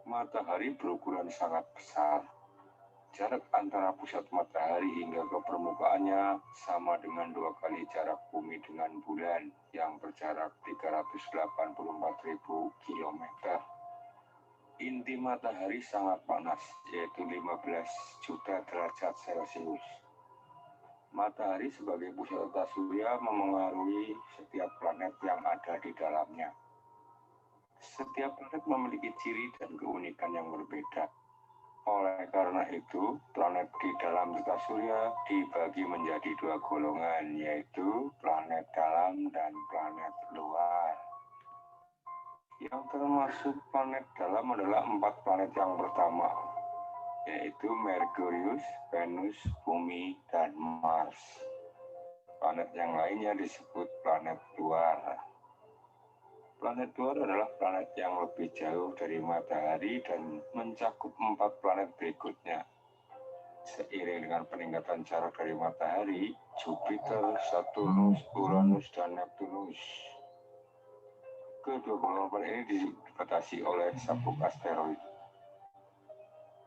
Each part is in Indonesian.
Matahari berukuran sangat besar. Jarak antara pusat matahari hingga ke permukaannya sama dengan 2 kali jarak bumi dengan bulan yang berjarak 384.000 km. Inti matahari sangat panas, yaitu 15 juta derajat Celcius. Matahari sebagai pusat tata surya memengaruhi setiap planet yang ada di dalamnya. Setiap planet memiliki ciri dan keunikan yang berbeda. Oleh karena itu, planet di dalam tata surya dibagi menjadi 2 golongan, yaitu planet dalam dan planet luar. Yang termasuk planet dalam adalah 4 planet yang pertama, yaitu Merkurius, Venus, Bumi, dan Mars. Planet yang lainnya disebut planet luar. Planet luar adalah planet yang lebih jauh dari matahari dan mencakup 4 planet berikutnya. Seiring dengan peningkatan jarak dari matahari, Jupiter, Saturnus, Uranus, dan Neptunus. Kedua golongan planet ini dibatasi oleh sabuk asteroid.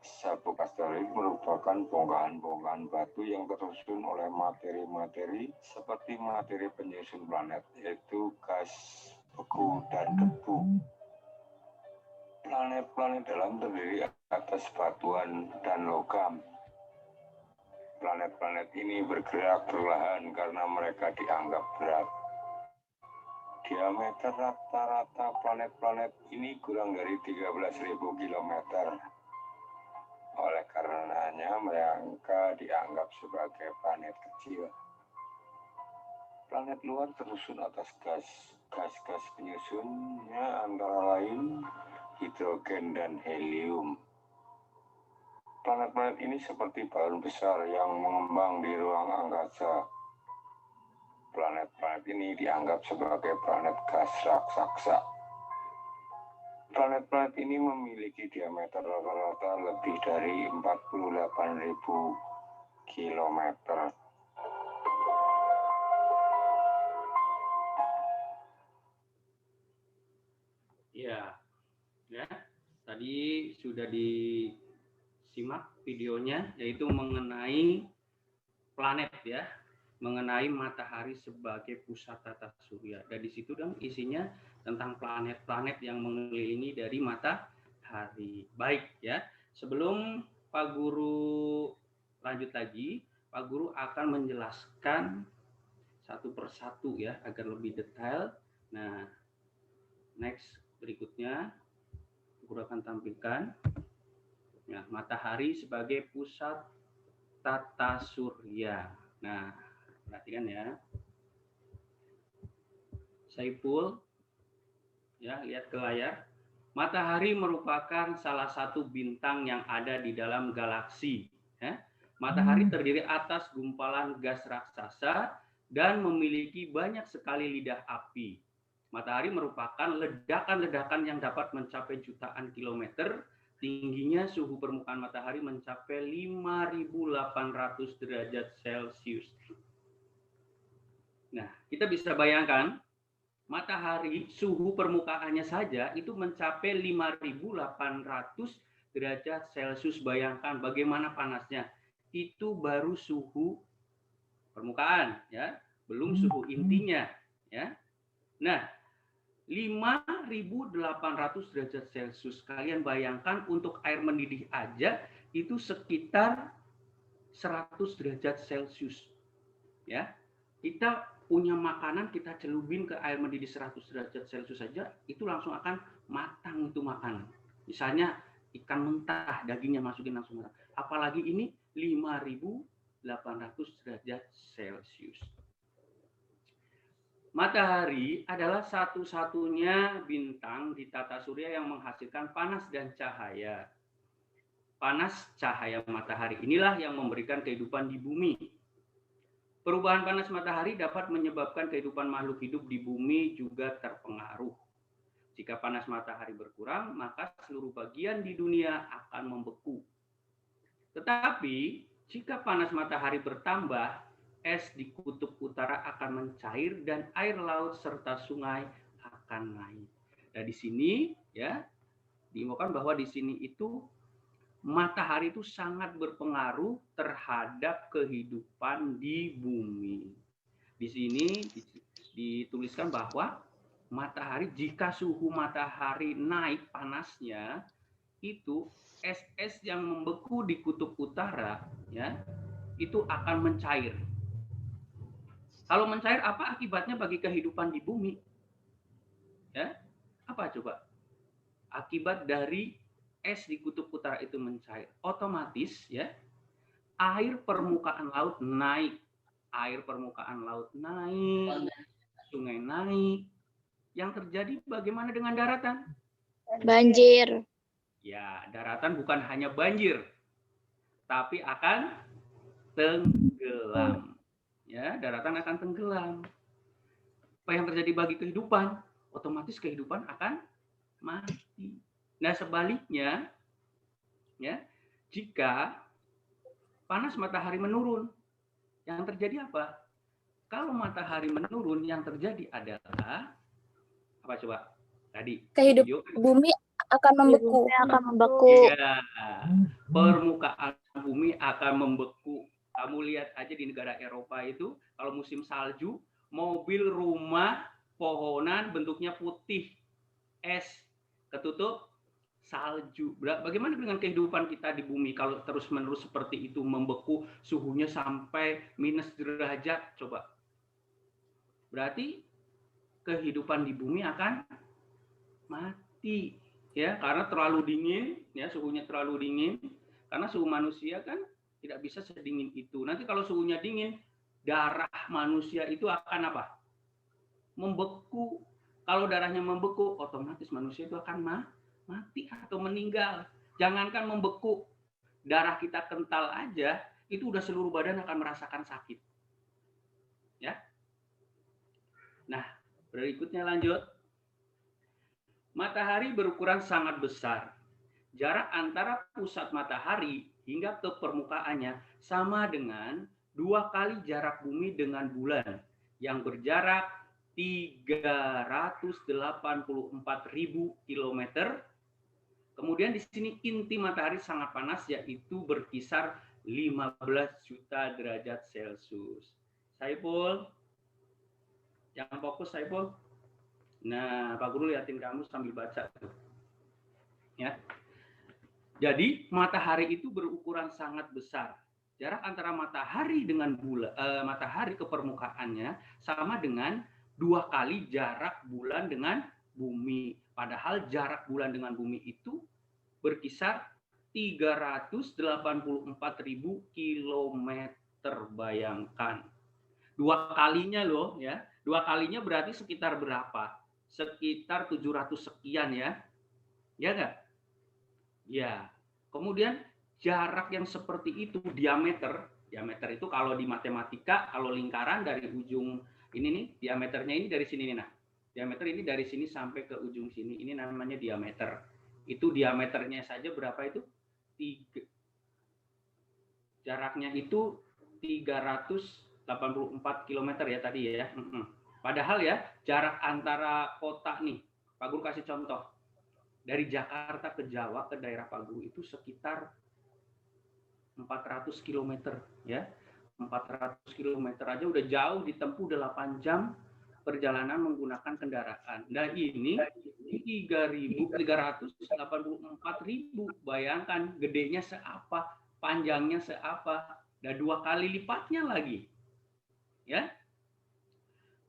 Sabuk asteroid merupakan bongkahan-bongkahan batu yang tersusun oleh materi-materi seperti materi penyusun planet, yaitu gas, beku, dan debu. Planet-planet dalam terdiri atas batuan dan logam. Planet-planet ini bergerak perlahan karena mereka dianggap berat. Diameter rata-rata planet-planet ini kurang dari 13.000 km. Oleh karenanya mereka dianggap sebagai planet kecil. Planet luar tersusun atas gas. Gas-gas penyusunnya antara lain hidrogen dan helium. Planet-planet ini seperti balon besar yang mengembang di ruang angkasa. Planet-planet ini dianggap sebagai planet gas raksasa. Planet-planet ini memiliki diameter rata-rata lebih dari 48.000 km. Ya, tadi sudah disimak videonya, yaitu mengenai planet ya, mengenai matahari sebagai pusat tata surya. Dan di situ dong isinya tentang planet-planet yang mengelilingi dari matahari. Baik ya, sebelum Pak Guru lanjut lagi, Pak Guru akan menjelaskan satu persatu ya agar lebih detail. Nah, next berikutnya Guru akan tampilkan ya, matahari sebagai pusat tata surya. Nah, perhatikan ya. Saiful, ya, lihat ke layar. Matahari merupakan salah satu bintang yang ada di dalam galaksi. Ya. Matahari terdiri atas gumpalan gas raksasa dan memiliki banyak sekali lidah api. Matahari merupakan ledakan-ledakan yang dapat mencapai jutaan kilometer. Tingginya suhu permukaan matahari mencapai 5.800 derajat Celcius. Nah, kita bisa bayangkan matahari suhu permukaannya saja itu mencapai 5.800 derajat Celcius. Bayangkan bagaimana panasnya. Itu baru suhu permukaan ya, belum suhu intinya ya. Nah, 5.800 derajat Celcius. Kalian bayangkan untuk air mendidih aja itu sekitar 100 derajat Celcius. Ya. Kita punya makanan, kita celupin ke air mendidih 100 derajat Celcius saja, itu langsung akan matang itu makanan. Misalnya ikan mentah, dagingnya masukin langsung matang. Apalagi ini 5.800 derajat Celcius. Matahari adalah satu-satunya bintang di tata surya yang menghasilkan panas dan cahaya. Panas cahaya matahari inilah yang memberikan kehidupan di bumi. Perubahan panas matahari dapat menyebabkan kehidupan makhluk hidup di bumi juga terpengaruh. Jika panas matahari berkurang, maka seluruh bagian di dunia akan membeku. Tetapi, jika panas matahari bertambah, es di kutub utara akan mencair dan air laut serta sungai akan naik. Nah, di sini ya, diinfokan bahwa di sini itu matahari itu sangat berpengaruh terhadap kehidupan di bumi. Di sini dituliskan bahwa matahari, jika suhu matahari naik panasnya, itu es-es yang membeku di kutub utara ya, itu akan mencair. Kalau mencair, apa akibatnya bagi kehidupan di bumi? Ya, apa coba? Akibat dari es di kutub utara itu mencair, otomatis ya air permukaan laut naik, sungai naik. Yang terjadi bagaimana dengan daratan? Banjir. Ya, daratan bukan hanya banjir, tapi akan tenggelam. Ya, daratan akan tenggelam. Apa yang terjadi bagi kehidupan? Otomatis kehidupan akan mati. Nah, sebaliknya, ya, jika panas matahari menurun, yang terjadi apa? Kalau matahari menurun, yang terjadi adalah apa coba? Tadi Kehidupan bumi akan membeku. Ya, permukaan bumi akan membeku. Kamu lihat aja di negara Eropa itu, kalau musim salju, mobil, rumah, pohonan bentuknya putih, es, ketutup salju. Bagaimana dengan kehidupan kita di bumi kalau terus-menerus seperti itu, membeku, suhunya sampai minus derajat? Coba. Berarti kehidupan di bumi akan mati, ya, karena terlalu dingin, ya, suhunya terlalu dingin. Karena suhu manusia kan tidak bisa sedingin itu. Nanti kalau suhunya dingin, darah manusia itu akan apa? Membeku. Kalau darahnya membeku, otomatis manusia itu akan mati atau meninggal. Jangankan membeku, darah kita kental aja, itu udah seluruh badan akan merasakan sakit. Ya. Nah, berikutnya lanjut. Matahari berukuran sangat besar. Jarak antara pusat matahari hingga ke permukaannya sama dengan 2 kali jarak bumi dengan bulan yang berjarak 384.000 km. Kemudian di sini inti matahari sangat panas, yaitu berkisar 15 juta derajat Celcius. Saiful, yang fokus Saiful. Nah, Pak Guru liatin kamu sambil baca tuh. Ya. Jadi matahari itu berukuran sangat besar. Jarak antara matahari dengan matahari ke permukaannya sama dengan 2 kali jarak bulan dengan bumi. Padahal jarak bulan dengan bumi itu berkisar 384.000 kilometer. Bayangkan. 2 kalinya loh, ya. 2 kalinya berarti sekitar berapa? Sekitar 700 sekian ya. Ya enggak? Ya, kemudian jarak yang seperti itu, diameter itu kalau di matematika, kalau lingkaran dari ujung ini nih, diameternya ini dari sini nih, nah. Diameter ini dari sini sampai ke ujung sini, ini namanya diameter. Itu diameternya saja berapa itu? Jaraknya itu 384 km ya tadi ya. Padahal ya, jarak antara kota nih, Pak Guru kasih contoh. Dari Jakarta ke Jawa ke daerah Pak Guru itu sekitar 400 km ya. 400 km aja udah jauh, ditempuh 8 jam perjalanan menggunakan kendaraan. Nah, ini 384.000. Bayangkan gedenya seapa, panjangnya seapa, dan 2 kali lipatnya lagi. Ya.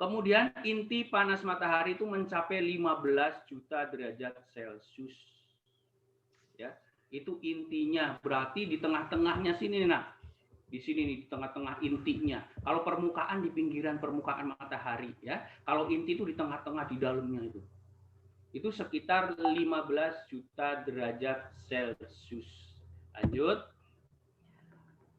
Kemudian inti panas matahari itu mencapai 15 juta derajat Celcius. Ya, itu intinya. Berarti di tengah-tengahnya sini, nah. Di sini nih, di tengah-tengah intinya. Kalau permukaan di pinggiran permukaan matahari, ya. Kalau inti itu di tengah-tengah di dalamnya itu. Itu sekitar 15 juta derajat Celcius. Lanjut.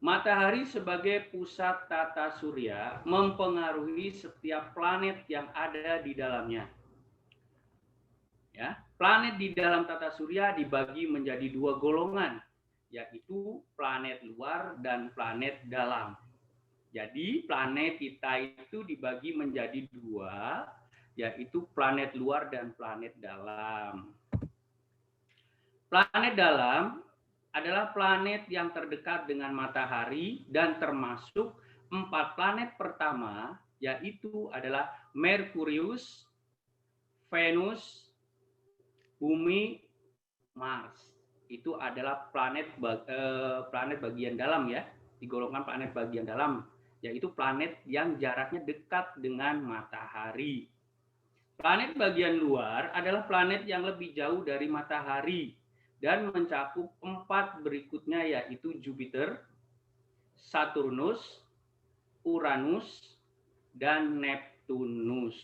Matahari sebagai pusat tata surya mempengaruhi setiap planet yang ada di dalamnya. Ya, planet di dalam tata surya dibagi menjadi 2 golongan, yaitu planet luar dan planet dalam. Jadi planet kita itu dibagi menjadi 2, yaitu planet luar dan planet dalam. Planet dalam adalah planet yang terdekat dengan matahari dan termasuk 4 planet pertama, yaitu adalah Merkurius, Venus, Bumi, Mars. Itu adalah planet bagian dalam ya, digolongkan planet bagian dalam, yaitu planet yang jaraknya dekat dengan matahari. Planet bagian luar adalah planet yang lebih jauh dari matahari dan mencakup 4 berikutnya, yaitu Jupiter, Saturnus, Uranus, dan Neptunus.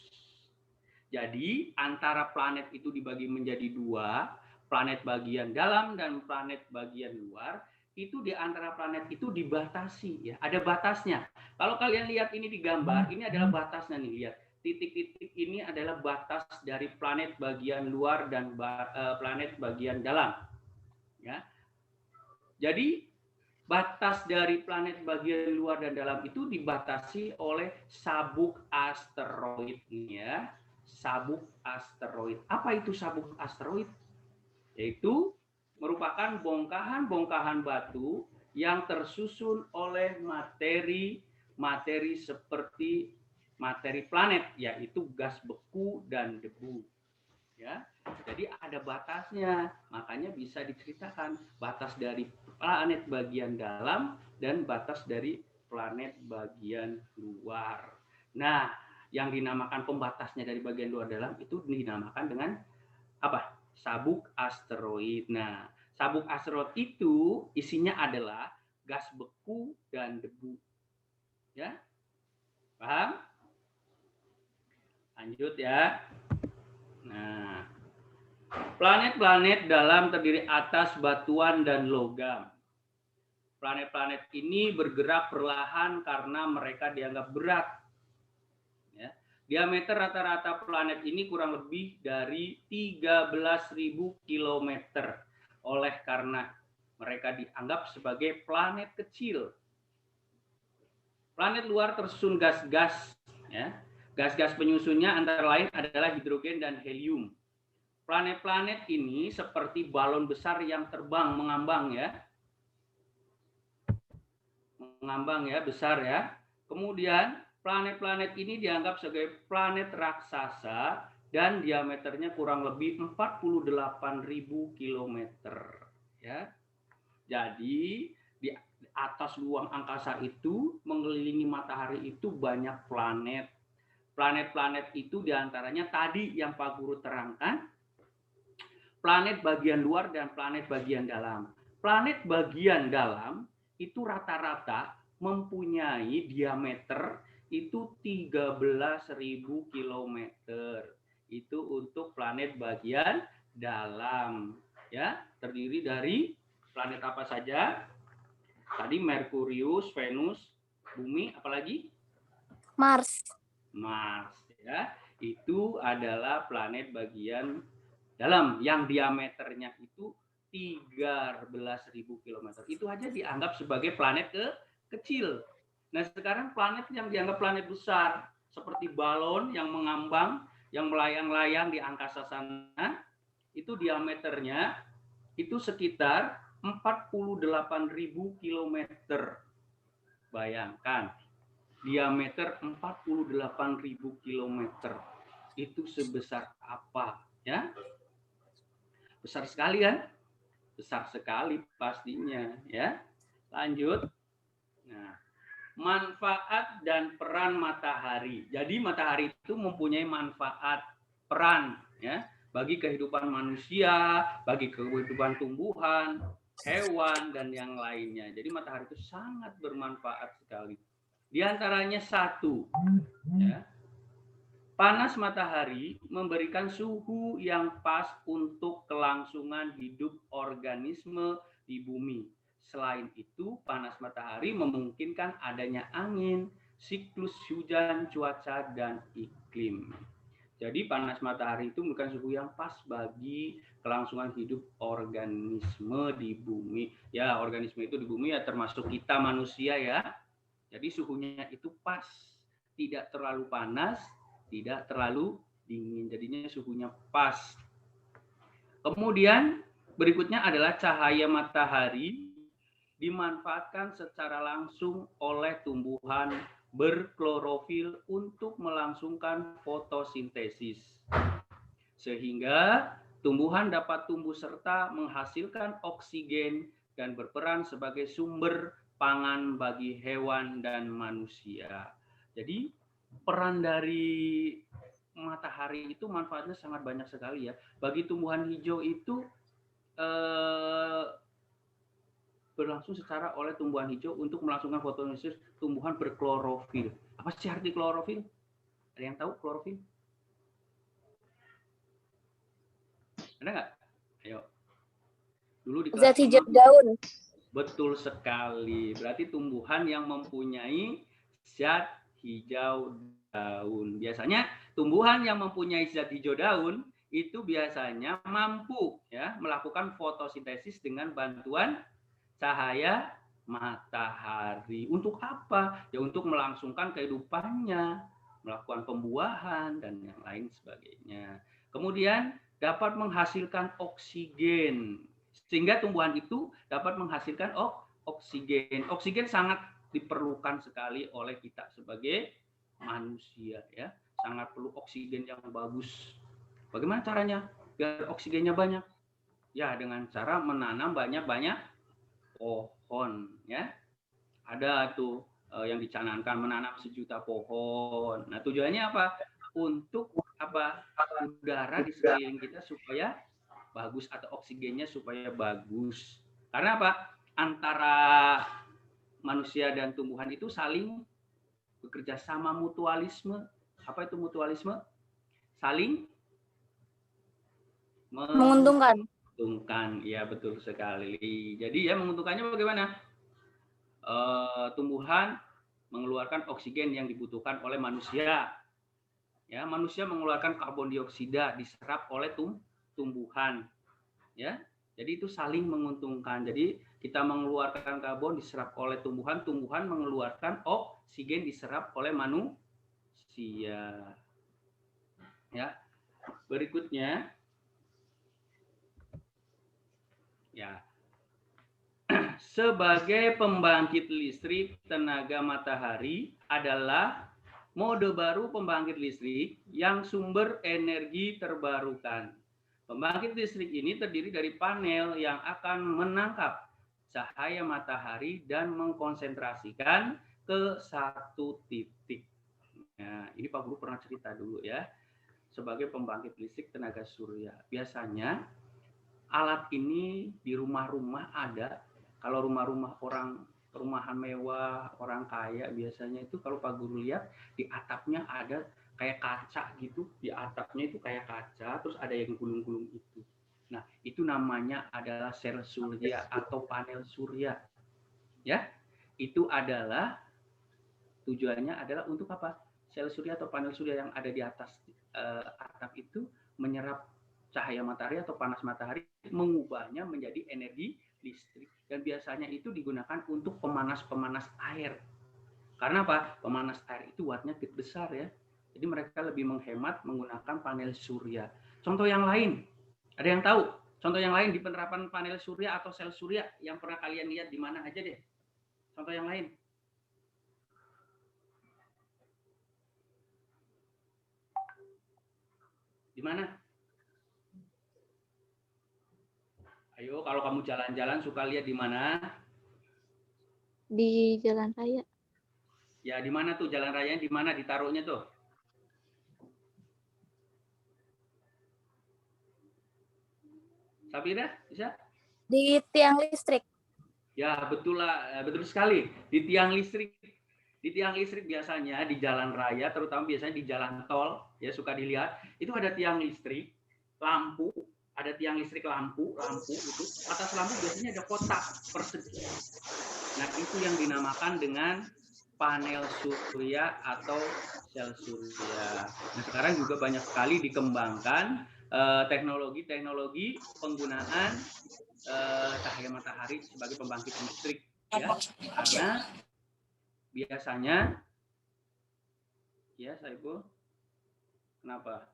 Jadi antara planet itu dibagi menjadi 2, planet bagian dalam dan planet bagian luar. Itu di antara planet itu dibatasi ya, ada batasnya. Kalau kalian lihat ini di gambar, ini adalah batasnya nih, lihat. Titik-titik ini adalah batas dari planet bagian luar dan planet bagian dalam. Ya. Jadi batas dari planet bagian luar dan dalam itu dibatasi oleh sabuk asteroid ya. Sabuk asteroid. Apa itu sabuk asteroid? Yaitu merupakan bongkahan-bongkahan batu yang tersusun oleh materi seperti materi planet, yaitu gas beku dan debu. Ya, jadi ada batasnya, makanya bisa diceritakan batas dari planet bagian dalam dan batas dari planet bagian luar. Nah, yang dinamakan pembatasnya dari bagian luar dalam itu dinamakan dengan apa? Sabuk asteroid. Nah, sabuk asteroid itu isinya adalah gas beku dan debu. Ya, paham? Lanjut ya. Nah, planet-planet dalam terdiri atas batuan dan logam. Planet-planet ini bergerak perlahan karena mereka dianggap berat. Ya. Diameter rata-rata planet ini kurang lebih dari 13.000 km. Oleh karena mereka dianggap sebagai planet kecil. Planet luar tersusun gas-gas. Ya. Gas-gas penyusunnya antara lain adalah hidrogen dan helium. Planet-planet ini seperti balon besar yang terbang mengambang ya. Mengambang ya, besar ya. Kemudian planet-planet ini dianggap sebagai planet raksasa dan diameternya kurang lebih 48.000 km ya. Jadi di atas ruang angkasa itu mengelilingi matahari itu banyak planet. Planet-planet itu diantaranya tadi yang Pak Guru terangkan, planet bagian luar dan planet bagian dalam. Planet bagian dalam itu rata-rata mempunyai diameter itu 13.000 km. Itu untuk planet bagian dalam. Ya, terdiri dari planet apa saja? Tadi Merkurius, Venus, Bumi, apalagi? Mars. Mars ya. Itu adalah planet bagian dalam yang diameternya itu 13.000 km. Itu aja dianggap sebagai planet kecil. Nah, sekarang planet yang dianggap planet besar seperti balon yang mengambang, yang melayang-layang di angkasa sana, itu diameternya itu sekitar 48.000 km. Bayangkan, diameter 48.000 km. Itu sebesar apa ya? Besar sekali kan? Besar sekali pastinya ya. Lanjut. Nah, manfaat dan peran matahari. Jadi matahari itu mempunyai manfaat, peran ya, bagi kehidupan manusia, bagi kehidupan tumbuhan, hewan dan yang lainnya. Jadi matahari itu sangat bermanfaat sekali. Di antaranya satu, ya, panas matahari memberikan suhu yang pas untuk kelangsungan hidup organisme di bumi. Selain itu, panas matahari memungkinkan adanya angin, siklus hujan, cuaca, dan iklim. Jadi panas matahari itu bukan suhu yang pas bagi kelangsungan hidup organisme di bumi. Ya, organisme itu di bumi ya termasuk kita manusia ya. Jadi suhunya itu pas, tidak terlalu panas, tidak terlalu dingin. Jadinya suhunya pas. Kemudian Berikutnya adalah cahaya matahari dimanfaatkan secara langsung oleh tumbuhan berklorofil untuk melangsungkan fotosintesis. Sehingga tumbuhan dapat tumbuh serta menghasilkan oksigen dan berperan sebagai sumber pangan bagi hewan dan manusia. Jadi peran dari matahari itu manfaatnya sangat banyak sekali ya. Bagi tumbuhan hijau itu berlangsung secara oleh tumbuhan hijau untuk melangsungkan fotosintesis tumbuhan berklorofil. Apa sih arti klorofil? Ada yang tahu klorofil? Ada nggak? Ayo. Dulu di kelas Zat hijau daun. Betul sekali. Berarti tumbuhan yang mempunyai zat hijau daun. Biasanya tumbuhan yang mempunyai zat hijau daun itu biasanya mampu ya melakukan fotosintesis dengan bantuan cahaya matahari. Untuk apa? Ya untuk melangsungkan kehidupannya, melakukan pembuahan dan yang lain sebagainya. Kemudian dapat menghasilkan oksigen. Sehingga tumbuhan itu dapat menghasilkan oksigen. Oksigen sangat diperlukan sekali oleh kita sebagai manusia ya. Sangat perlu oksigen yang bagus. Bagaimana caranya biar oksigennya banyak? Ya dengan cara menanam banyak-banyak pohon ya. Ada tuh yang dicanangkan menanam 1 juta pohon. Nah, tujuannya apa? Untuk apa? Udara di sekeliling kita supaya bagus atau oksigennya supaya bagus. Karena apa? Antara manusia dan tumbuhan itu saling bekerja sama, mutualisme. Apa itu mutualisme? Saling Menguntungkan. menguntungkan. Ya, betul sekali. Jadi ya menguntungkannya bagaimana? Tumbuhan mengeluarkan oksigen yang dibutuhkan oleh manusia. Ya, manusia mengeluarkan karbon dioksida diserap oleh tumbuhan. Ya. Jadi itu saling menguntungkan. Jadi kita mengeluarkan karbon diserap oleh tumbuhan, tumbuhan mengeluarkan oksigen diserap oleh manusia. Ya. Berikutnya ya. Sebagai pembangkit listrik tenaga matahari adalah mode baru pembangkit listrik yang sumber energi terbarukan. Pembangkit listrik ini terdiri dari panel yang akan menangkap cahaya matahari dan mengkonsentrasikan ke satu titik. Nah, ini Pak Guru pernah cerita dulu ya. Sebagai pembangkit listrik tenaga surya. Biasanya alat ini di rumah-rumah ada. Kalau rumah-rumah orang perumahan mewah, orang kaya biasanya itu kalau Pak Guru lihat di atapnya ada kayak kaca gitu, di atapnya itu kayak kaca, terus ada yang gulung-gulung itu. Nah, itu namanya adalah sel surya atau panel surya. Ya, itu adalah tujuannya adalah untuk apa? Sel surya atau panel surya yang ada di atas atap itu menyerap cahaya matahari atau panas matahari, mengubahnya menjadi energi listrik. Dan biasanya itu digunakan untuk pemanas air. Karena apa? Pemanas air itu wattnya besar ya. Jadi mereka lebih menghemat menggunakan panel surya. Contoh yang lain, ada yang tahu? Contoh yang lain di penerapan panel surya atau sel surya yang pernah kalian lihat di mana aja deh? Contoh yang lain. Di mana? Ayo, kalau kamu jalan-jalan suka lihat di mana? Di jalan raya. Ya, di mana tuh jalan rayanya? Di mana ditaruhnya tuh? Sabira, bisa? Di tiang listrik. Ya, betul lah, betul sekali. Di tiang listrik. Di tiang listrik biasanya di jalan raya, terutama biasanya di jalan tol, ya suka dilihat, itu ada tiang listrik, lampu, ada tiang listrik lampu itu. Atas lampu biasanya ada kotak persegi. Nah, itu yang dinamakan dengan panel surya atau sel surya. Nah, sekarang juga banyak sekali dikembangkan teknologi-teknologi penggunaan cahaya matahari sebagai pembangkit listrik, ya. Karena biasanya, ya Saiful, kenapa?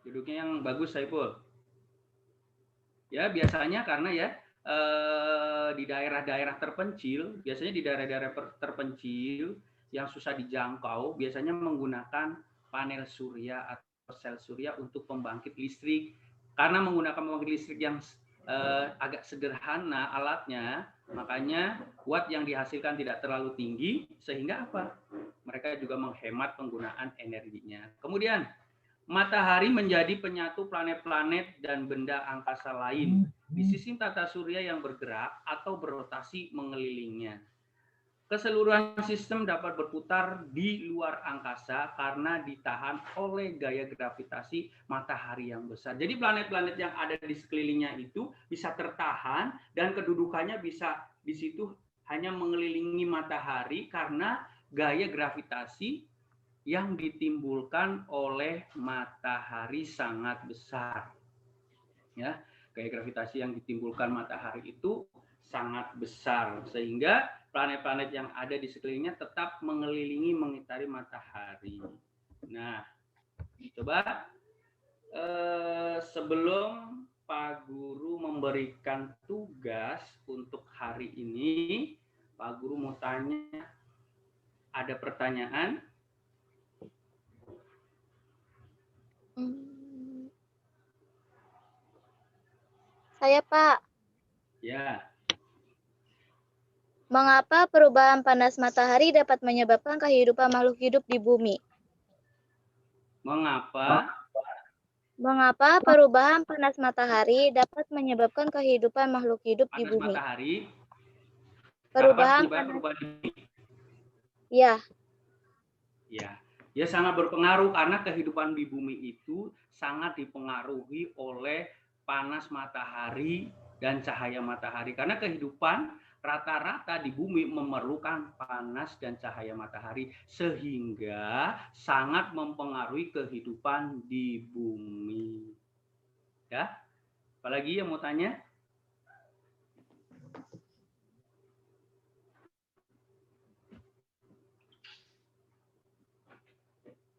Duduknya yang bagus Saiful. Ya, biasanya karena ya di daerah-daerah terpencil, biasanya di daerah-daerah terpencil yang susah dijangkau, biasanya menggunakan panel surya atau sel surya untuk pembangkit listrik. Karena menggunakan pembangkit listrik yang agak sederhana alatnya, makanya watt yang dihasilkan tidak terlalu tinggi, sehingga apa? Mereka juga menghemat penggunaan energinya. Kemudian, matahari menjadi penyatu planet-planet dan benda angkasa lain di sistem tata surya yang bergerak atau berotasi mengelilingnya. Keseluruhan sistem dapat berputar di luar angkasa karena ditahan oleh gaya gravitasi matahari yang besar. Jadi planet-planet yang ada di sekelilingnya itu bisa tertahan dan kedudukannya bisa di situ hanya mengelilingi matahari karena gaya gravitasi yang ditimbulkan oleh matahari sangat besar. Ya, gaya gravitasi yang ditimbulkan matahari itu sangat besar sehingga planet-planet yang ada di sekelilingnya tetap mengelilingi mengitari matahari. Nah, coba sebelum Pak Guru memberikan tugas untuk hari ini, Pak Guru mau tanya, ada pertanyaan? Saya, Pak. Ya. Mengapa perubahan panas matahari dapat menyebabkan kehidupan makhluk hidup di bumi? Mengapa perubahan panas matahari dapat menyebabkan kehidupan makhluk hidup di bumi? Matahari Perubahan panas. Ya. Ya. Ya, sangat berpengaruh karena kehidupan di bumi itu sangat dipengaruhi oleh panas matahari dan cahaya matahari. Karena kehidupan rata-rata di bumi memerlukan panas dan cahaya matahari sehingga sangat mempengaruhi kehidupan di bumi. Ya, apalagi yang mau tanya?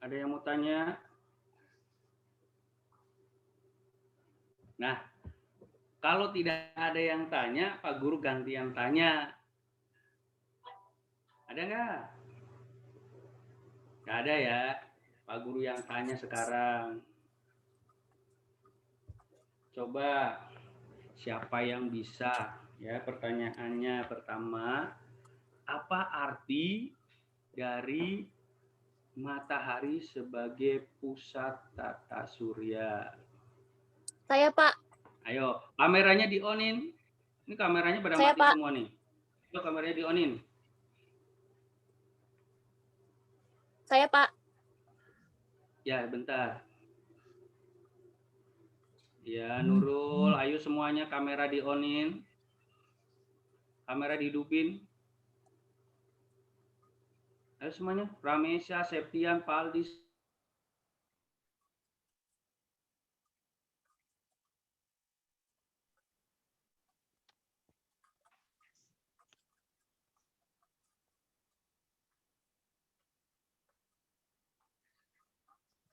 Ada yang mau tanya? Nah, kalau tidak ada yang tanya, Pak Guru ganti yang tanya. Ada nggak? Nggak ada ya. Pak Guru yang tanya sekarang. Coba siapa yang bisa? Ya, pertanyaannya pertama, apa arti dari matahari sebagai pusat tata surya? Saya, Pak. Ayo, kameranya di-on-in. Ini kameranya pada Saya, mati Pak. semua nih. Coba kameranya di-on-in. Saya, Pak. Ya, bentar. Ya, Nurul, ayo semuanya kamera di-on-in. Kamera dihidupin. Ayo semuanya, Ramesya, Septian, Paldis.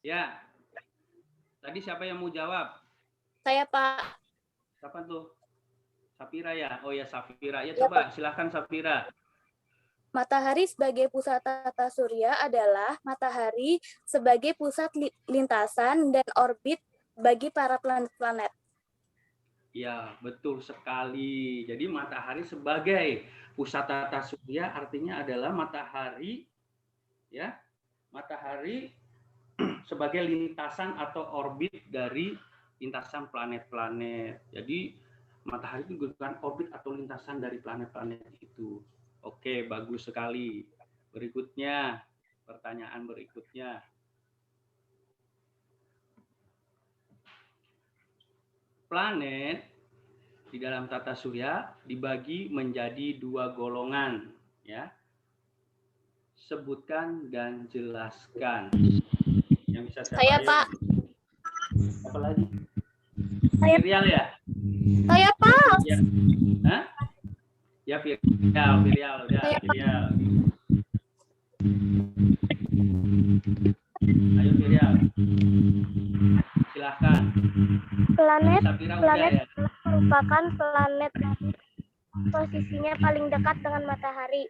Ya. Tadi siapa yang mau jawab? Saya, Pak. Siapa tuh? Safira ya? Oh ya, Safira. Ya, Ya, coba Pak. silahkan Safira. Matahari sebagai pusat tata surya adalah matahari sebagai pusat lintasan dan orbit bagi para planet-planet. Ya, betul sekali. Jadi matahari sebagai pusat tata surya artinya adalah matahari, ya, matahari sebagai lintasan atau orbit dari lintasan planet-planet. Jadi matahari itu bukan orbit atau lintasan dari planet-planet itu. Oke, bagus sekali. Berikutnya, pertanyaan berikutnya. Planet di dalam tata surya dibagi menjadi dua golongan, ya. Sebutkan dan jelaskan. Yang bisa Saya, Pak. Apa lagi? Saya, Virial ya? Saya, Pak. Ya. Hah? Ya, Virial, udah, Virial. Ayo Virial. Silahkan. Planet, Safira udah ya? merupakan planet posisinya paling dekat dengan matahari,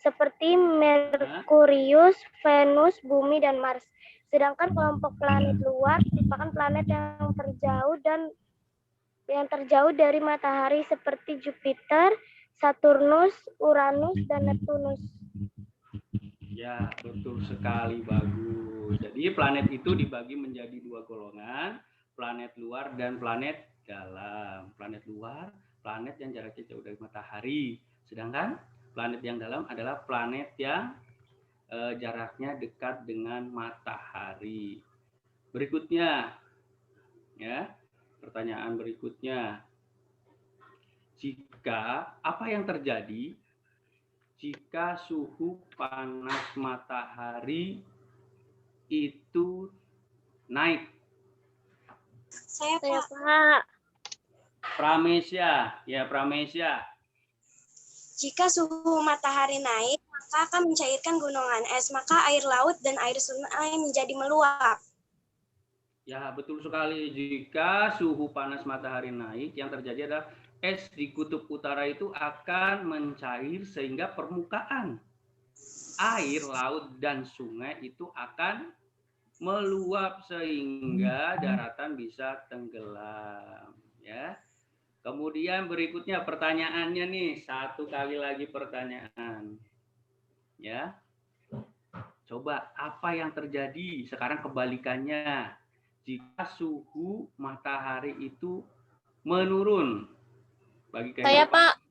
seperti Merkurius, Venus, Bumi, dan Mars. Sedangkan kelompok planet luar merupakan planet yang terjauh dari matahari seperti Jupiter, Saturnus, Uranus, dan Neptunus. Ya, betul sekali, bagus. Jadi planet itu dibagi menjadi 2 golongan, planet luar dan planet dalam. Planet luar, planet yang jaraknya jauh dari matahari. Sedangkan planet yang dalam adalah planet yang jaraknya dekat dengan matahari. Berikutnya, ya, pertanyaan berikutnya. Apa yang terjadi jika suhu panas matahari itu naik? Saya Pak. Pramesia, ya Pramesia. Jika suhu matahari naik, maka akan mencairkan gunungan es, maka air laut dan air sungai menjadi meluap. Ya, betul sekali. Jika suhu panas matahari naik, yang terjadi adalah es di kutub utara itu akan mencair sehingga permukaan air, laut, dan sungai itu akan meluap sehingga daratan bisa tenggelam. Ya. Kemudian berikutnya pertanyaannya nih, satu kali lagi pertanyaan. Ya. Coba apa yang terjadi sekarang kebalikannya jika suhu matahari itu menurun? Bagi Saya Pak.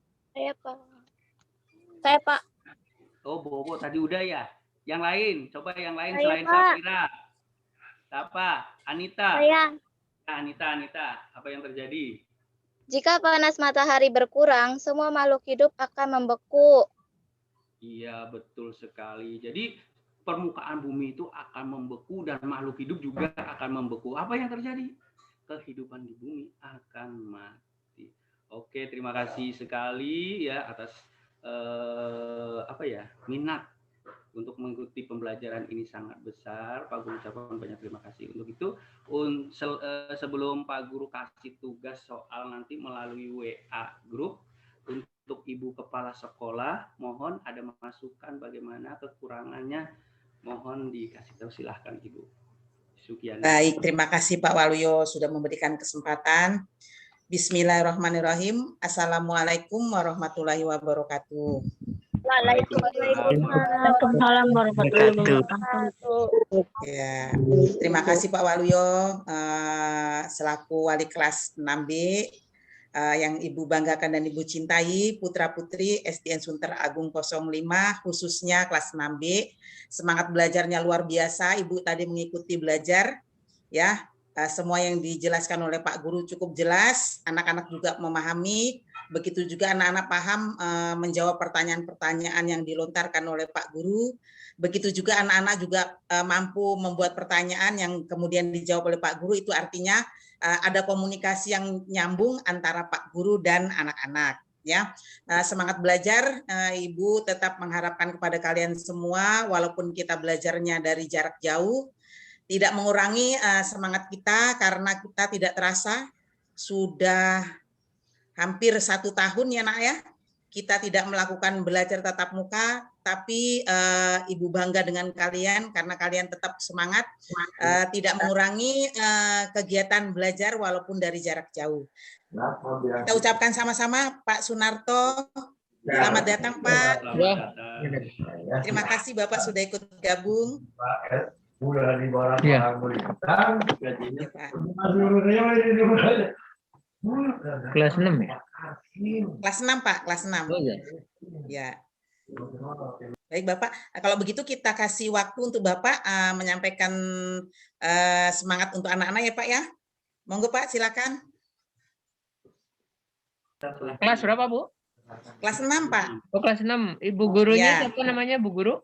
Oh, Bobo tadi udah ya. Yang lain, coba yang lain Saya, selain Pak. Safira. Siapa? Anita. Saya. Anita, apa yang terjadi? Jika panas matahari berkurang, semua makhluk hidup akan membeku. Iya, betul sekali. Jadi permukaan bumi itu akan membeku dan makhluk hidup juga akan membeku. Apa yang terjadi? Kehidupan di bumi akan mati. Oke, terima kasih sekali ya atas minat untuk mengikuti pembelajaran ini sangat besar. Pak Guru ucapkan banyak terima kasih. Untuk itu, sebelum Pak Guru kasih tugas soal nanti melalui WA grup untuk Ibu Kepala Sekolah, mohon ada masukan bagaimana kekurangannya, mohon dikasih tahu, silahkan Ibu. Sukian. Baik, terima kasih Pak Waluyo sudah memberikan kesempatan. Bismillahirrahmanirrahim. Assalamualaikum warahmatullahi wabarakatuh. Waalaikumsalam warahmatullahi wabarakatuh. Ya, terima kasih Pak Waluyo selaku wali kelas 6B yang Ibu banggakan dan Ibu cintai, putra-putri SDN Sunter Agung 05 khususnya kelas 6B. Semangat belajarnya luar biasa, Ibu tadi mengikuti belajar ya. Semua yang dijelaskan oleh Pak Guru cukup jelas, anak-anak juga memahami, begitu juga anak-anak paham menjawab pertanyaan-pertanyaan yang dilontarkan oleh Pak Guru, begitu juga anak-anak juga mampu membuat pertanyaan yang kemudian dijawab oleh Pak Guru, itu artinya ada komunikasi yang nyambung antara Pak Guru dan anak-anak. Ya, semangat belajar, Ibu tetap mengharapkan kepada kalian semua, walaupun kita belajarnya dari jarak jauh, tidak mengurangi semangat kita karena kita tidak terasa sudah hampir 1 tahun ya nak ya, kita tidak melakukan belajar tatap muka, tapi Ibu bangga dengan kalian karena kalian tetap semangat, tidak mengurangi kegiatan belajar walaupun dari jarak jauh. Kita ucapkan sama-sama Pak Sunarto, selamat datang Pak. Terima kasih Bapak sudah ikut gabung. Ya. Kelas 6 ya? Kelas 6 Pak, kelas 6. Oh, ya. Ya. Baik Bapak, kalau begitu kita kasih waktu untuk Bapak menyampaikan semangat untuk anak-anak ya Pak ya. Monggo Pak, silakan. Kelas berapa Bu? Kelas 6 Pak. Oh kelas 6. Ibu gurunya Ya. siapa namanya Bu Guru?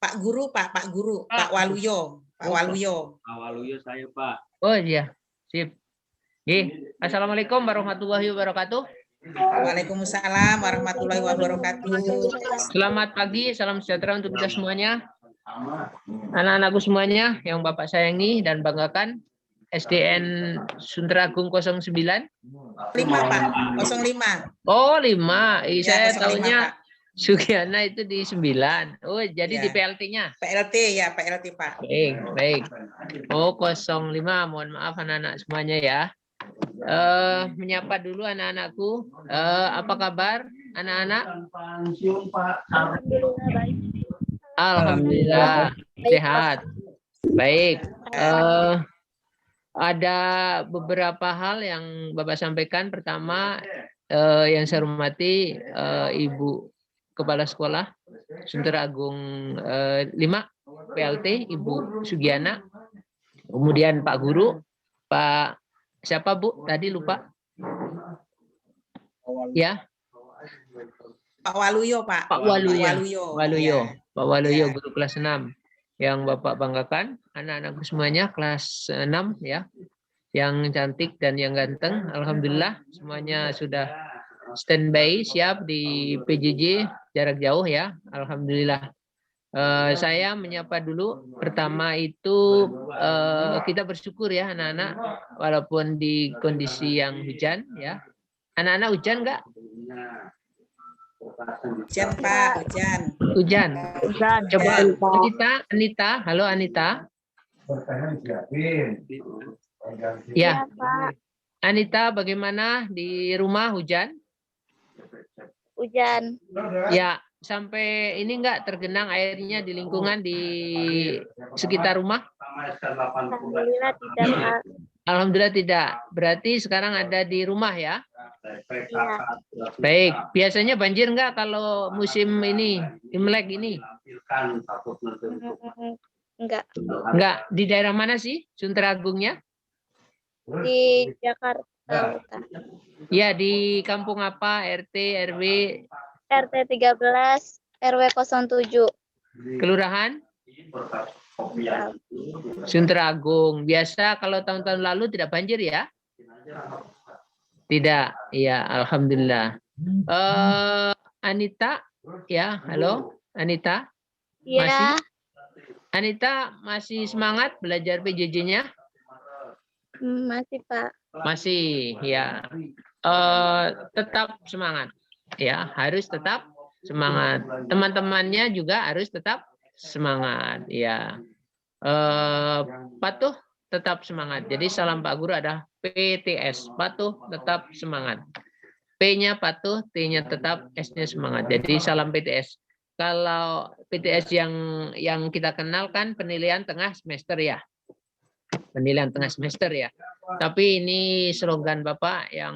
Pak Guru, Pak Guru, Pak Waluyo. Pak Waluyo. Pak Waluyo saya Pak. Oh iya, sip. Assalamualaikum warahmatullahi wabarakatuh. Waalaikumsalam warahmatullahi wabarakatuh. Selamat pagi, salam sejahtera untuk kita semuanya. Anak-anakku semuanya yang Bapak sayangi dan banggakan. SDN Sunter Agung 09? 5 Pak, 05. Oh, 5. Ya, Saya 05 tahunya Pak. Sugiana itu di 9. Oh, jadi Ya. di PLT-nya. PLT ya, PLT Pak. Baik, baik. Oh, 05. Mohon maaf anak-anak semuanya ya. Menyapa dulu anak-anakku. Apa kabar anak-anak? Alhamdulillah baik. Alhamdulillah sehat. Baik. Ada beberapa hal yang Bapak sampaikan. Pertama, yang saya hormati Ibu Kepala Sekolah Sunter Agung 5 PLT Ibu Sugiana. Kemudian Pak Guru, Pak siapa Bu? Tadi lupa. Ya. Pak Waluyo Pak. Pak Waluyo. Ya. Pak Waluyo Ya. guru kelas 6 yang Bapak banggakan. Anak-anakku semuanya kelas 6 ya. Yang cantik dan yang ganteng. Alhamdulillah semuanya sudah standby siap di PJJ jarak jauh ya. Alhamdulillah. Saya menyapa dulu. Pertama itu kita bersyukur ya anak-anak walaupun di kondisi yang hujan ya. Anak-anak hujan nggak? Hujan Pak, hujan. Hujan. Coba Anita, halo Anita. Ya. Pak. Anita bagaimana di rumah hujan? Hujan. Ya, sampai ini enggak tergenang airnya di lingkungan di sekitar rumah? Alhamdulillah tidak Pak. Alhamdulillah tidak. Berarti sekarang ada di rumah ya? Iya. Baik. Biasanya banjir enggak kalau musim ini, Imlek ini? Enggak. Enggak. Di daerah mana sih Sunter Agungnya? Di Jakarta. Ya, di kampung apa? RT, RW, RT 13 RW 07. kelurahan? Sunter Agung. Biasa kalau tahun-tahun lalu tidak banjir ya? Tidak. Iya, alhamdulillah. Anita, ya, halo, Anita. Iya. Anita masih semangat belajar PJJ-nya? Masih Pak. Masih, ya. Tetap semangat, ya, harus tetap semangat. Teman-temannya juga harus tetap semangat, ya. Patuh, tetap semangat. Jadi salam Pak Guru ada PTS, patuh, tetap semangat. P-nya patuh, T-nya tetap, S-nya semangat. Jadi salam PTS. Kalau PTS yang kita kenal kan penilaian tengah semester ya. Penilaian tengah semester ya. Tapi ini slogan Bapak yang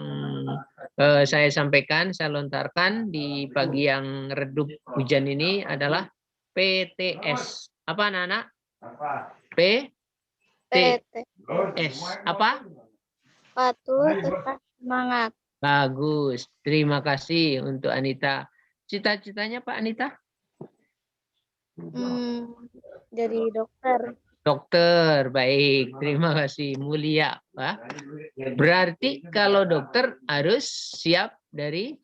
saya sampaikan, saya lontarkan di pagi yang redup hujan ini adalah PTS. Apa anak-anak? PTS. Apa? Patuh, tetap semangat. Bagus. Terima kasih untuk Anita. Cita-citanya Pak Anita? Jadi dokter. Dokter, baik. Terima kasih. Mulia, Pak. Berarti kalau dokter harus siap dari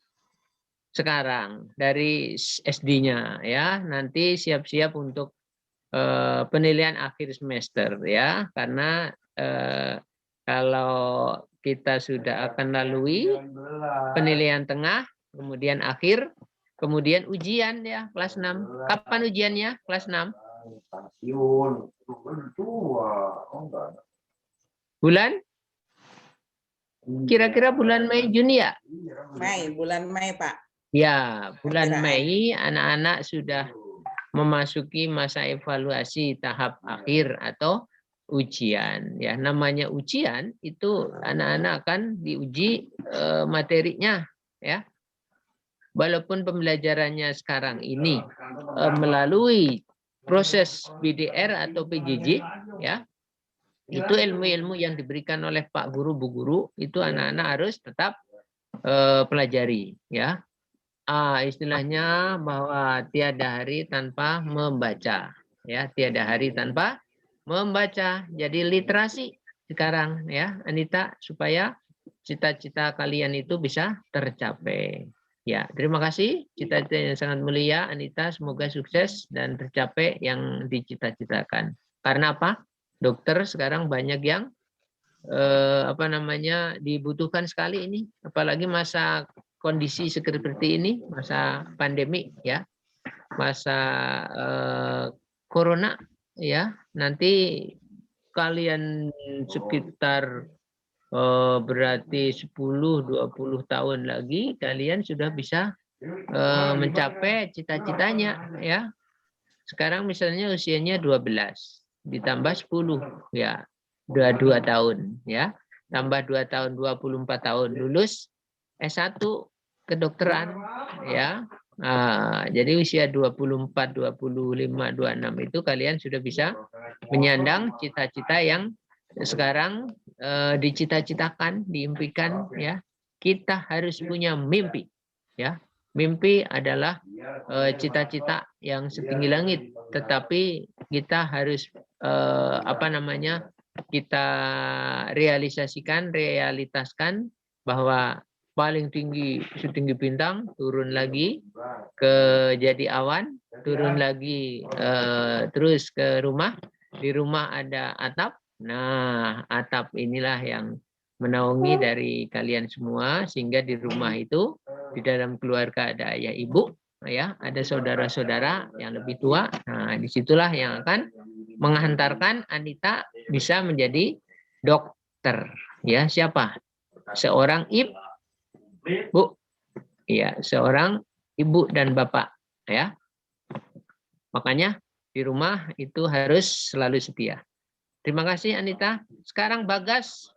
sekarang, dari SD-nya ya. Nanti siap-siap untuk penilaian akhir semester ya. Karena kalau kita sudah akan lalui penilaian tengah, kemudian akhir, kemudian ujian ya kelas 6. Kapan ujiannya? Kelas 6. Bulan? Kira-kira bulan Mei Juni ya? Bulan Mei Pak. Ya, bulan Mei anak-anak sudah memasuki masa evaluasi tahap akhir atau ujian. Ya, namanya ujian itu anak-anak akan diuji materinya ya. Walaupun pembelajarannya sekarang ini melalui proses BDR atau PJJ ya. Itu ilmu-ilmu yang diberikan oleh Pak Guru, Bu Guru, itu anak-anak harus tetap pelajari ya. Istilahnya bahwa tiada hari tanpa membaca ya, tiada hari tanpa membaca. Jadi literasi sekarang ya Anita, supaya cita-cita kalian itu bisa tercapai. Ya, terima kasih. Cita-cita yang sangat mulia Anita, semoga sukses dan tercapai yang dicita-citakan. Karena apa? Dokter sekarang banyak yang apa namanya, dibutuhkan sekali ini, apalagi masa kondisi seperti ini, masa pandemi ya, masa corona ya. Nanti kalian sekitar berarti 10-20 tahun lagi kalian sudah bisa mencapai cita-citanya ya. Sekarang misalnya usianya 12 ditambah 10 ya, udah 2 tahun ya, tambah 2 tahun 24 tahun lulus S1 kedokteran ya. Jadi usia 24, 25, 26 itu kalian sudah bisa menyandang cita-cita yang sekarang dicita-citakan, diimpikan ya. Kita harus punya mimpi ya. Mimpi adalah cita-cita yang setinggi langit, tetapi kita harus apa namanya, kita realitaskan bahwa paling tinggi setinggi bintang, turun lagi ke jadi awan, turun lagi terus ke rumah, di rumah ada atap. Nah, atap inilah yang menaungi dari kalian semua, sehingga di rumah itu, di dalam keluarga ada ayah ibu ya, ada saudara-saudara yang lebih tua. Nah, disitulah yang akan menghantarkan Anita bisa menjadi dokter ya. Siapa? Seorang ibu ya, seorang ibu dan bapak ya. Makanya di rumah itu harus selalu setia. Terima kasih Anita. Sekarang Bagas,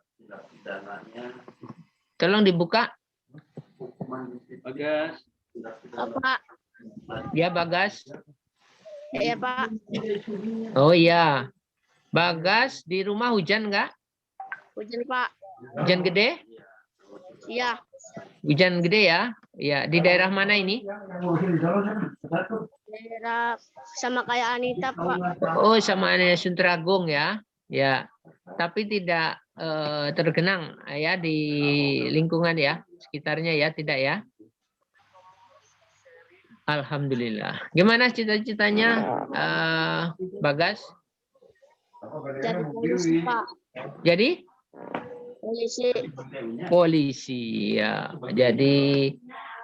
tolong dibuka. Bagas. Pak. Ya Bagas. Ya Pak. Oh iya. Bagas, di rumah hujan nggak? Hujan Pak. Hujan gede? Iya. Hujan gede ya? Ya, di daerah mana ini? Daerah sama kayak Anita Pak. Oh, sama Ania Suntragung ya. Ya, tapi tidak tergenang ya di lingkungan ya, sekitarnya ya, tidak ya? Alhamdulillah. Gimana cita-citanya Bagas? Jadi polisi Pak. Jadi? Polisi. Polisi ya. Jadi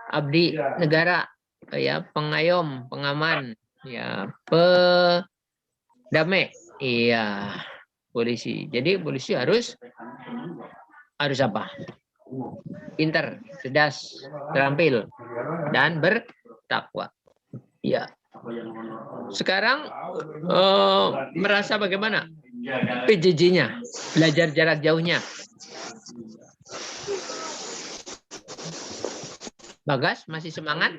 abdi negara ya, pengayom, pengaman ya, pedamai. Iya, polisi. Jadi polisi harus apa? Pinter, cerdas, terampil, dan bertakwa. Ya. Sekarang merasa bagaimana PJJ-nya, belajar jarak jauhnya? Bagas masih semangat?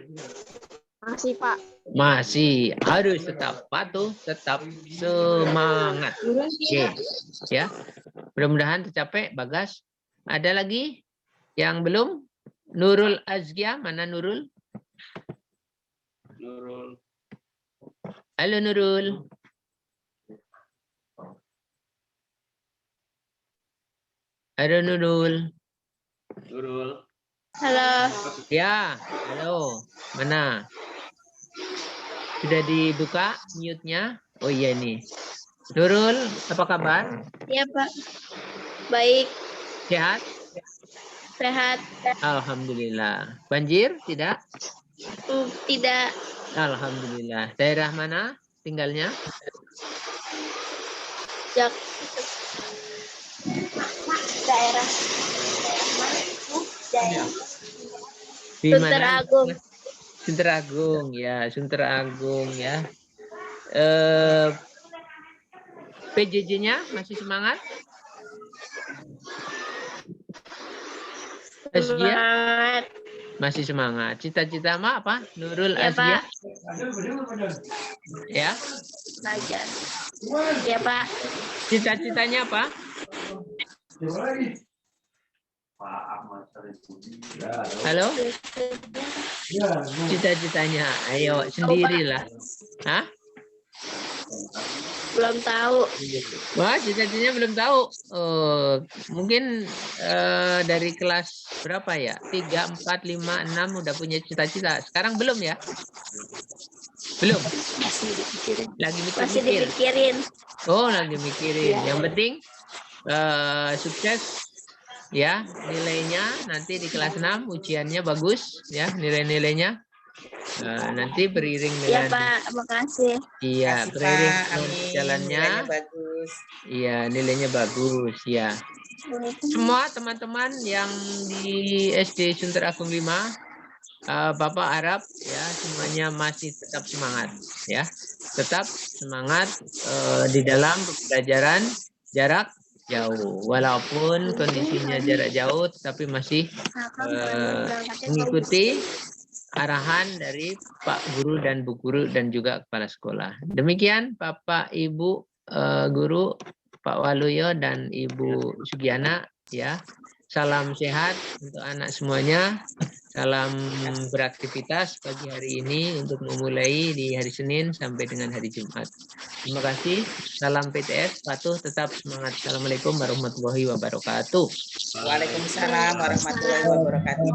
Masih Pak. Masih, harus tetap patuh, tetap semangat. Oke, ya. Mudah-mudahan tercapai Bagas. Ada lagi yang belum? Nurul Azkia, mana Nurul? Nurul. Halo Nurul. Halo Nurul. Nurul. Halo. Ya, halo. Mana? Sudah dibuka mute-nya? Oh iya nih. Nurul, apa kabar? Iya Pak. Baik. Sehat? Sehat. Alhamdulillah. Banjir? Tidak? Tidak. Alhamdulillah. Daerah mana tinggalnya? Daerah. Di Sunter mana? Agung. Sunter Agung ya, Sunter Agung ya. PJJ-nya masih semangat? Azkia? Semangat. Masih semangat. Cita-cita apa? Nurul Ya Azkia? Pak. Ya. Belajar. Ya Pak. Cita-citanya apa? Halo? Cita-citanya, ayo sendirilah. Hah? Belum tahu. Wah, cita-citanya belum tahu. Mungkin dari kelas berapa ya? 3, 4, 5, 6 udah punya cita-cita. Sekarang belum ya? Belum? Masih dipikirin. Lagi Masih mikir-mikir. dipikirin. Oh, lagi mikirin. Ya. Yang penting sukses ya nilainya nanti di kelas 6 ujiannya bagus ya nilai-nilainya. Nanti beriring Ya dengan Pak, makasih. iya Kasih, beriring Pak. dengan Amin. jalannya Nilainya bagus. iya nilainya bagus ya. Semua teman-teman yang di SD Sunter Agung 5 Bapak harap ya semuanya masih tetap semangat ya. Tetap semangat di dalam pembelajaran jarak jauh. Walaupun kondisinya jarak jauh tetapi masih mengikuti arahan dari Pak Guru dan Bu Guru dan juga Kepala Sekolah. Demikian Bapak Ibu Guru, Pak Waluyo dan Ibu Sugiana ya. Salam sehat untuk anak semuanya. Salam beraktivitas pagi hari ini untuk memulai di hari Senin sampai dengan hari Jumat. Terima kasih. Salam PTS, patuh tetap semangat. Assalamualaikum warahmatullahi wabarakatuh. Waalaikumsalam warahmatullahi wabarakatuh.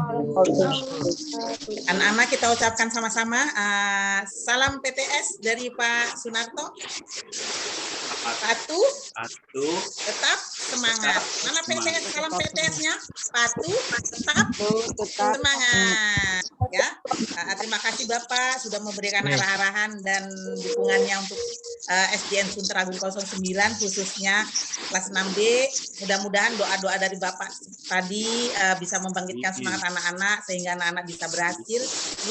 Anak-anak kita ucapkan sama-sama salam PTS dari Pak Sunarto. Patuh, tetap semangat. Mana PTS? Salam PTS-nya? Patuh, tetap semangat. Ya, terima kasih Bapak sudah memberikan arah-arahan dan dukungannya untuk SDN Sunter Agung 09 khususnya kelas 6B. Mudah-mudahan doa-doa dari Bapak tadi bisa membangkitkan semangat anak-anak sehingga anak-anak bisa berhasil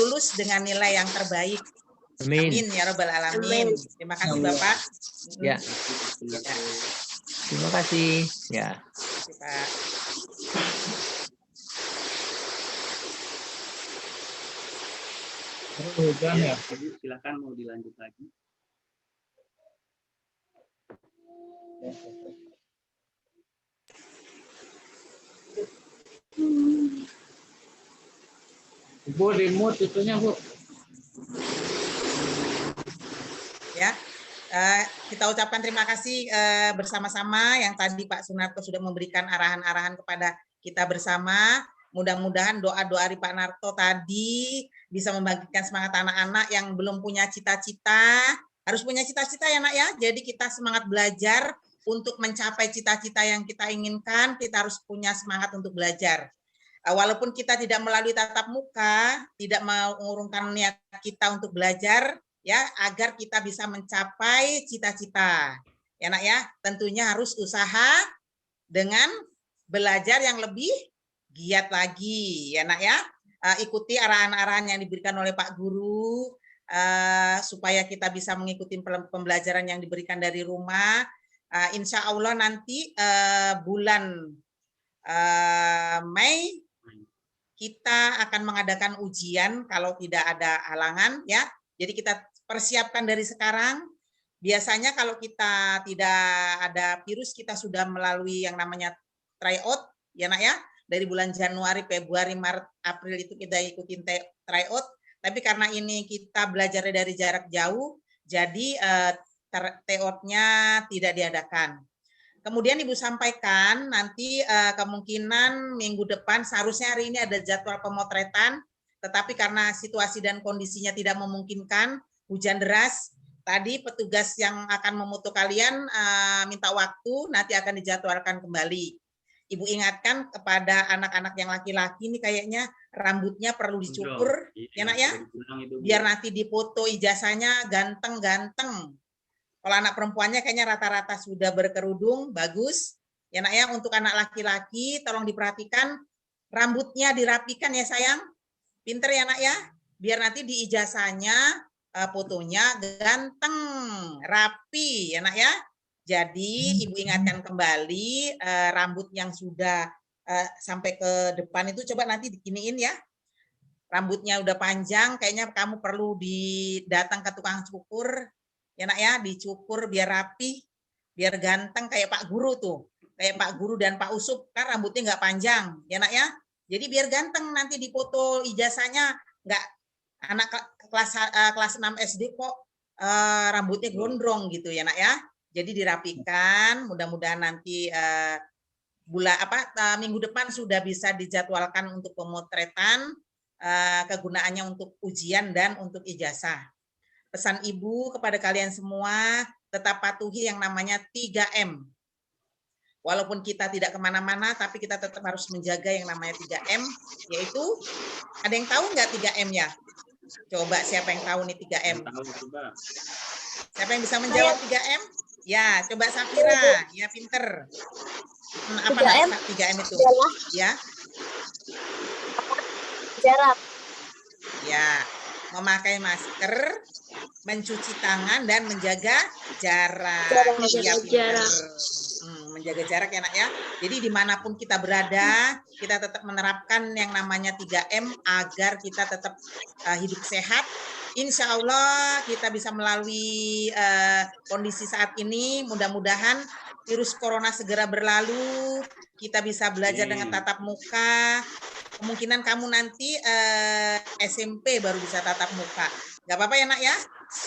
lulus dengan nilai yang terbaik. Amin. Amin ya Rabbal Alamin. Terima kasih Bapak. Ya. Terima kasih. Ya. Terima kasih, Pak. Ya, jadi silakan mau dilanjut lagi. Bu, remote itunya Bu. Ya, kita ucapkan terima kasih bersama-sama yang tadi Pak Sunarto sudah memberikan arahan-arahan kepada kita bersama. Mudah-mudahan doa-doa dari Pak Narto tadi bisa membangkitkan semangat anak-anak yang belum punya cita-cita. Harus punya cita-cita ya nak ya. Jadi kita semangat belajar untuk mencapai cita-cita yang kita inginkan. Kita harus punya semangat untuk belajar. Walaupun kita tidak melalui tatap muka, tidak mengurungkan niat kita untuk belajar, ya agar kita bisa mencapai cita-cita. Ya nak ya, tentunya harus usaha dengan belajar yang lebih giat lagi. Ya nak ya, ikuti arahan-arahan yang diberikan oleh Pak Guru supaya kita bisa mengikuti pembelajaran yang diberikan dari rumah. Insya Allah nanti bulan Mei kita akan mengadakan ujian kalau tidak ada halangan ya. Jadi kita persiapkan dari sekarang. Biasanya kalau kita tidak ada virus kita sudah melalui yang namanya tryout ya nak ya. Dari bulan Januari, Februari, Maret, April itu kita ikutin tryout. Tapi karena ini kita belajar dari jarak jauh, jadi tryout-nya tidak diadakan. Kemudian Ibu sampaikan nanti kemungkinan minggu depan seharusnya hari ini ada jadwal pemotretan, tetapi karena situasi dan kondisinya tidak memungkinkan, hujan deras, tadi petugas yang akan memutu kalian minta waktu, nanti akan dijadwalkan kembali. Ibu ingatkan kepada anak-anak yang laki-laki ini kayaknya rambutnya perlu dicukur, ya nak ya, biar nanti dipoto ijazahnya ganteng-ganteng. Kalau anak perempuannya kayaknya rata-rata sudah berkerudung, bagus. Ya nak ya, untuk anak laki-laki tolong diperhatikan rambutnya dirapikan ya sayang. Pinter ya nak ya, biar nanti di ijazahnya fotonya ganteng, rapi ya nak ya. Jadi Ibu ingatkan kembali rambut yang sudah sampai ke depan itu coba nanti dikiniin ya. Rambutnya udah panjang, kayaknya kamu perlu datang ke tukang cukur. Ya nak ya, dicukur biar rapi, biar ganteng kayak Pak Guru tuh. Kayak Pak Guru dan Pak Usup kan rambutnya nggak panjang, ya nak ya. Jadi biar ganteng nanti dipoto ijazahnya nggak anak kelas 6 SD kok rambutnya gondrong gitu ya nak ya. Jadi dirapikan, mudah-mudahan nanti minggu depan sudah bisa dijadwalkan untuk pemotretan, kegunaannya untuk ujian dan untuk ijazah. Pesan Ibu kepada kalian semua, tetap patuhi yang namanya 3M. walaupun kita tidak kemana-mana, tapi kita tetap harus menjaga yang namanya 3M, yaitu, ada yang tahu nggak 3M-nya? Coba siapa yang tahu nih 3M? Siapa yang bisa menjawab 3M? Ya, coba Safira, ya pinter. Apa 3M? 3M itu? Ya. Jarak. Ya, memakai masker, mencuci tangan, dan menjaga jarak. Iya, pinter. Menjaga jarak ya nak ya. Jadi dimanapun kita berada, kita tetap menerapkan yang namanya 3M agar kita tetap hidup sehat. Insya Allah kita bisa melalui kondisi saat ini. Mudah-mudahan virus corona segera berlalu. Kita bisa belajar dengan tatap muka. Kemungkinan kamu nanti SMP baru bisa tatap muka. Nggak apa-apa ya nak ya.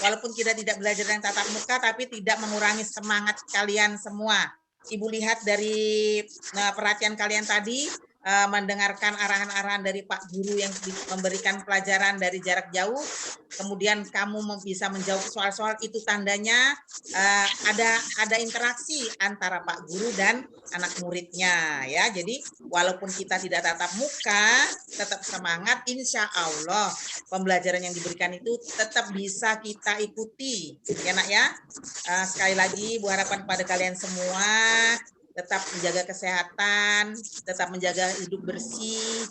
Walaupun kita tidak belajar dengan tatap muka, tapi tidak mengurangi semangat kalian semua. Ibu lihat dari perhatian kalian tadi, mendengarkan arahan-arahan dari Pak Guru yang memberikan pelajaran dari jarak jauh, kemudian kamu bisa menjawab soal-soal, itu tandanya ada interaksi antara Pak Guru dan anak muridnya ya. Jadi walaupun kita tidak tatap muka, tetap semangat. Insya Allah pembelajaran yang diberikan itu tetap bisa kita ikuti ya nak ya. Sekali lagi Bu harapan kepada kalian semua, tetap menjaga kesehatan, tetap menjaga hidup bersih.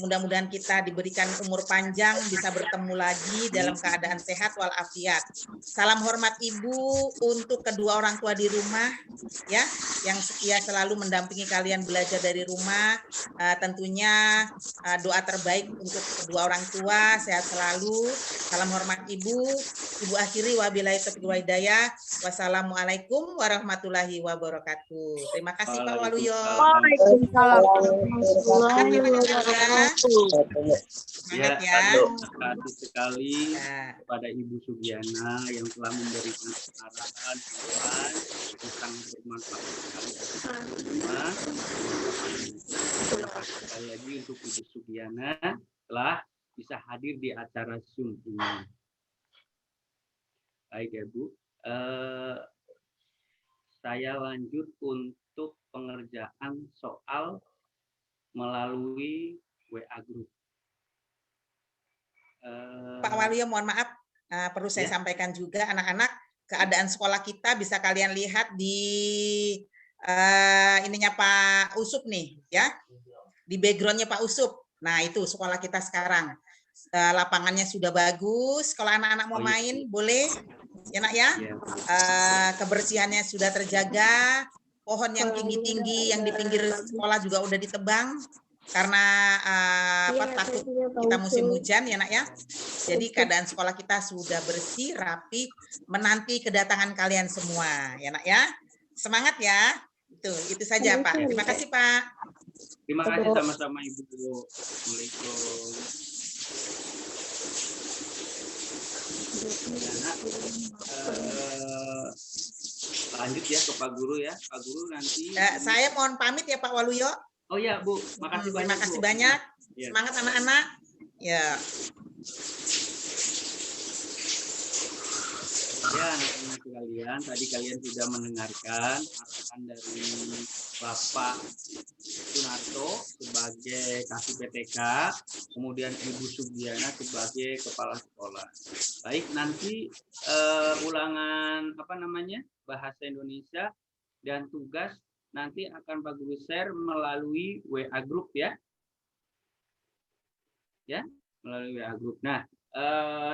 Mudah-mudahan kita diberikan umur panjang, bisa bertemu lagi dalam keadaan sehat walafiat. Salam hormat Ibu untuk kedua orang tua di rumah ya, yang setia selalu mendampingi kalian belajar dari rumah. Tentunya doa terbaik untuk kedua orang tua, sehat selalu. Salam hormat Ibu. Ibu akhiri wabillahi taufiq wal hidayah. Wassalamualaikum warahmatullahi wabarakatuh. Terima kasih Pak Waluyo. Waalaikumsalam. Ya, ya. Terima kasih sekali kepada Ibu Sugiana yang telah memberikan arahan yang sangat bermanfaat sekali bagi semua. Terima kasih sekali lagi untuk Ibu Sugiana telah bisa hadir di acara Zoom ini. Baik ya Bu, saya lanjut untuk pengerjaan soal melalui WA Group. Pak Waluyo, mohon maaf, perlu saya sampaikan juga anak-anak, keadaan sekolah kita bisa kalian lihat di ininya Pak Usup nih ya, di backgroundnya Pak Usup. Nah itu sekolah kita sekarang, lapangannya sudah bagus. Kalau anak-anak mau main boleh ya nak ya. Kebersihannya sudah terjaga, pohon yang tinggi-tinggi yang di pinggir sekolah juga udah ditebang karena takut kita musim hujan ya nak ya. Jadi keadaan sekolah kita sudah bersih, rapi, menanti kedatangan kalian semua ya nak ya. Semangat ya. Itu saja Pak. Terima kasih Pak. Terima kasih sama-sama Ibu. Assalamualaikum. Lanjut ya ke Pak Guru ya. Pak Guru nanti. Saya mohon pamit ya Pak Waluyo. Oh ya Bu, makasih banyak. Terima kasih banyak. Semangat anak-anak. Ya. Ya anak-anak sekalian, tadi kalian sudah mendengarkan arahan dari Bapak Sunarto sebagai Kasih PTK, kemudian Ibu Sugiana sebagai Kepala Sekolah. Baik, nanti ulangan bahasa Indonesia dan tugas nanti akan Pak Guru share melalui WA Group ya. Ya, melalui WA Group. Nah,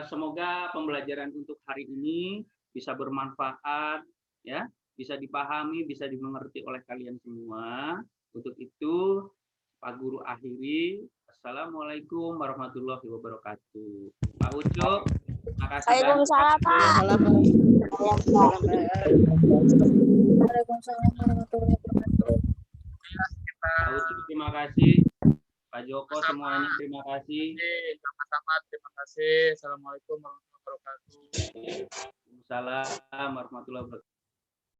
semoga pembelajaran untuk hari ini bisa bermanfaat, ya, bisa dipahami, bisa dimengerti oleh kalian semua. Untuk itu, Pak Guru akhiri. Assalamualaikum warahmatullahi wabarakatuh. Pak Ucok, makasih banyak. Waalaikumsalam Pak. Waalaikumsalam warahmatullahi wabarakatuh. Pak Ucok, terima kasih. Pak Joko semuanya terima kasih. Sama-sama terima kasih. Assalamualaikum warahmatullahi wabarakatuh. Waalaikumsalam warahmatullahi wabarakatuh.